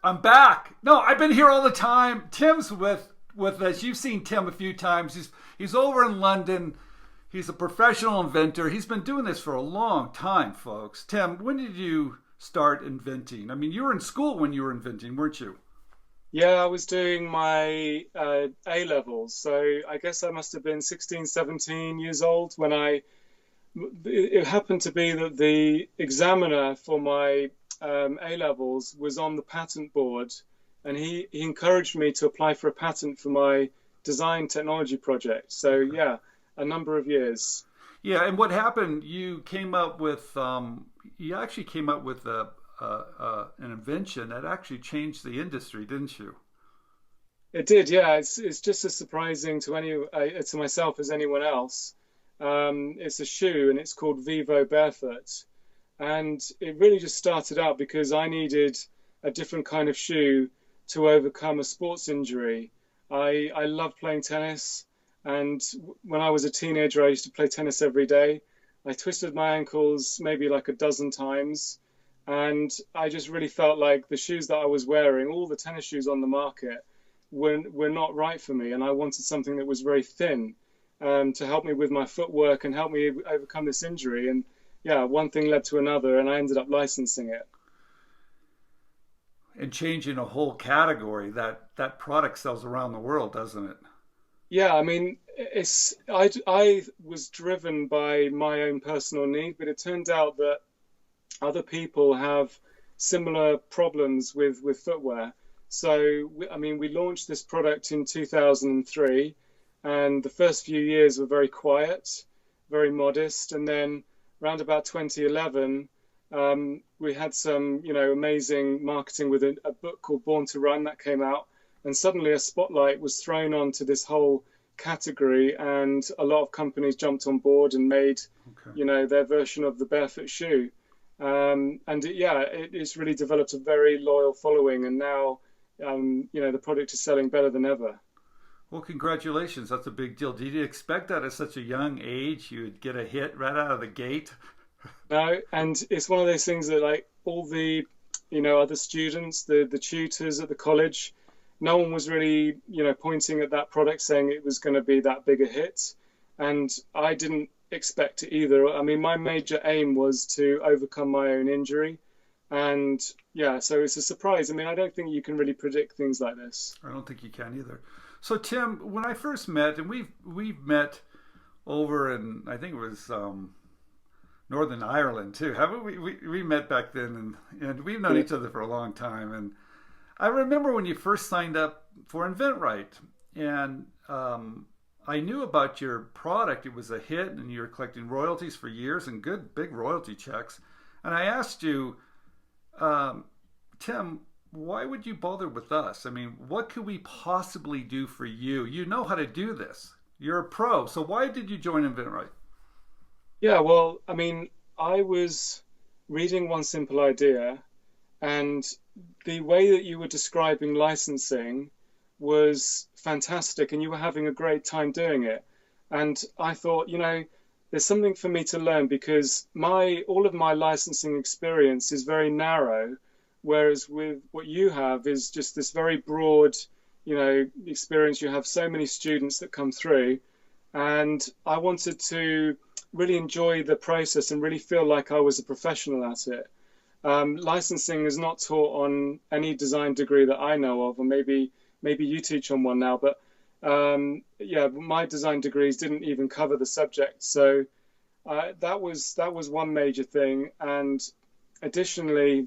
I'm back. No, I've been here all the time. Tim's with us. You've seen Tim a few times. He's over in London. He's a professional inventor. He's been doing this for a long time, folks. Tim, when did you start inventing? I mean, you were in school when you were inventing, weren't you? Yeah, I was doing my A levels, so I guess I must have been 16, 17 years old when it happened to be that the examiner for my A levels was on the patent board, and he encouraged me to apply for a patent for my design technology project. So Okay. yeah, a number of years. Yeah, and what happened? You actually came up with an invention that actually changed the industry, didn't you? It did, yeah. It's just as surprising to myself as anyone else. It's a shoe, and it's called Vivobarefoot. And it really just started out because I needed a different kind of shoe to overcome a sports injury. I love playing tennis, and when I was a teenager, I used to play tennis every day. I twisted my ankles maybe like a dozen times, and I just really felt like the shoes that I was wearing, all the tennis shoes on the market, were not right for me, and I wanted something that was very thin to help me with my footwork and help me overcome this injury. And yeah, one thing led to another, and I ended up licensing it. And changing a whole category that product sells around the world, doesn't it? Yeah, I mean, I was driven by my own personal need, but it turned out that other people have similar problems with footwear. So, I mean, we launched this product in 2003, and the first few years were very quiet, very modest. And then around about 2011, we had some, amazing marketing with a book called Born to Run that came out. And suddenly a spotlight was thrown onto this whole category, and a lot of companies jumped on board and made, Okay. their version of the barefoot shoe. Yeah, it's really developed a very loyal following, and now, the product is selling better than ever. Well, congratulations. That's a big deal. Did you expect that at such a young age you'd get a hit right out of the gate? No, and it's one of those things that like all the, other students, the tutors at the college, no one was really, pointing at that product saying it was going to be that big a hit. And I didn't expect it either. I mean, my major aim was to overcome my own injury. And yeah, so it's a surprise. I mean, I don't think you can really predict things like this. I don't think you can either. So Tim, when I first met, and we've met over in I think it was Northern Ireland too, haven't we? We met back then, and we've known each other for a long time. And I remember when you first signed up for inventRight, and I knew about your product. It was a hit, and you were collecting royalties for years and good big royalty checks. And I asked you, Tim, why would you bother with us? I mean, what could we possibly do for you? You know how to do this. You're a pro. So why did you join inventRight? Yeah, well, I mean, I was reading One Simple Idea, and the way that you were describing licensing was fantastic, and you were having a great time doing it. And I thought, there's something for me to learn because my all of my licensing experience is very narrow, whereas with what you have is just this very broad, experience. You have so many students that come through, and I wanted to really enjoy the process and really feel like I was a professional at it. Licensing is not taught on any design degree that I know of, or maybe you teach on one now, but yeah, my design degrees didn't even cover the subject. So that was one major thing. And additionally,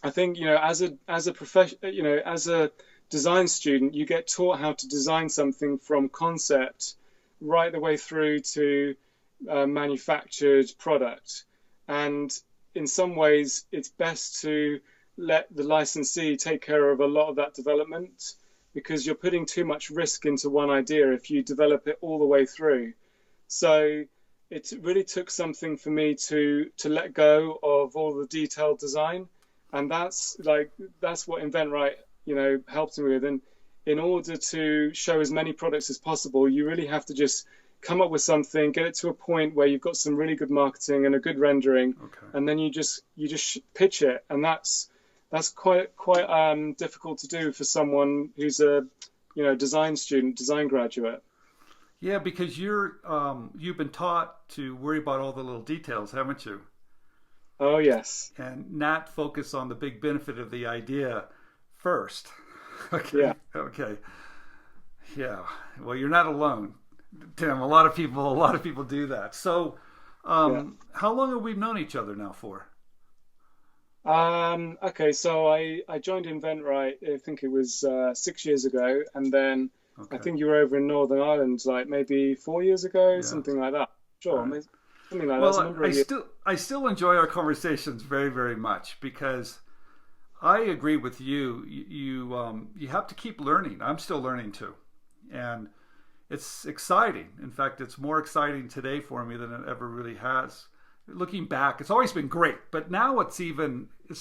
I think as a profession, as a design student, you get taught how to design something from concept right the way through to manufactured product. And in some ways, it's best to let the licensee take care of a lot of that development because you're putting too much risk into one idea if you develop it all the way through. So it really took something for me to let go of all the detailed design, and that's what inventRight helped me with. And in order to show as many products as possible, you really have to just come up with something, get it to a point where you've got some really good marketing and a good rendering, Okay. and then you just pitch it, and that's quite difficult to do for someone who's a design student, design graduate. Yeah, because you've been taught to worry about all the little details, haven't you? Oh yes, And not focus on the big benefit of the idea first. Okay. yeah, Okay. Yeah. Well, you're not alone, Tim. A lot of people do that. So, yeah. how long have we known each other now for? Okay, so I joined inventRight. I think it was 6 years ago, and then I Okay. think you were over in Northern Ireland like maybe 4 years ago, Yeah. something like that. All Sure, right. something like that. It's a Well, number I of years. still I still enjoy our conversations very, very much because I agree with you. You have to keep learning. I'm still learning too, and it's exciting. In fact, it's more exciting today for me than it ever really has. Looking back, it's always been great, but now it's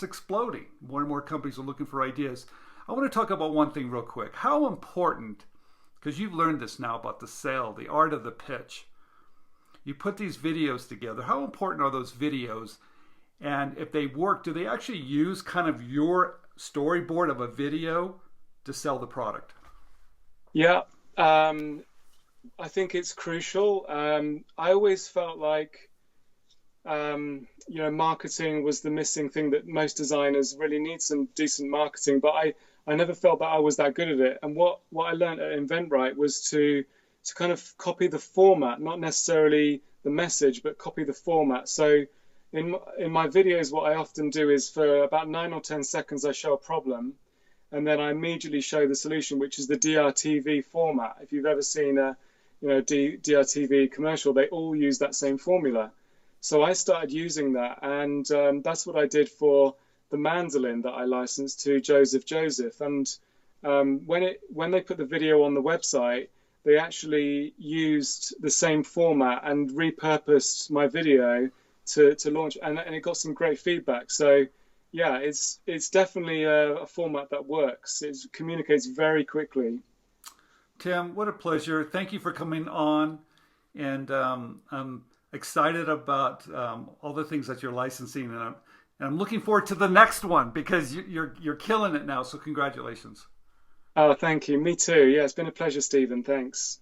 exploding. More and more companies are looking for ideas. I want to talk about one thing real quick. How important, because you've learned this now about the sale, the art of the pitch. You put these videos together. How important are those videos? And if they work, do they actually use kind of your storyboard of a video to sell the product? Yeah, I think it's crucial. I always felt like marketing was the missing thing that most designers really need some decent marketing, but I never felt that I was that good at it. And what I learned at inventRight was to kind of copy the format, not necessarily the message, but copy the format. So in my videos, what I often do is for about 9 or 10 seconds, I show a problem, and then I immediately show the solution, which is the DRTV format. If you've ever seen a DRTV commercial, they all use that same formula. So I started using that, and that's what I did for the mandolin that I licensed to Joseph. And when they put the video on the website, they actually used the same format and repurposed my video to launch, and it got some great feedback. So yeah, it's definitely a format that works. It communicates very quickly. Tim, what a pleasure. Thank you for coming on. And I'm excited about all the things that you're licensing. And I'm looking forward to the next one because you're killing it now. So congratulations. Oh, thank you. Me too. Yeah, it's been a pleasure, Stephen. Thanks.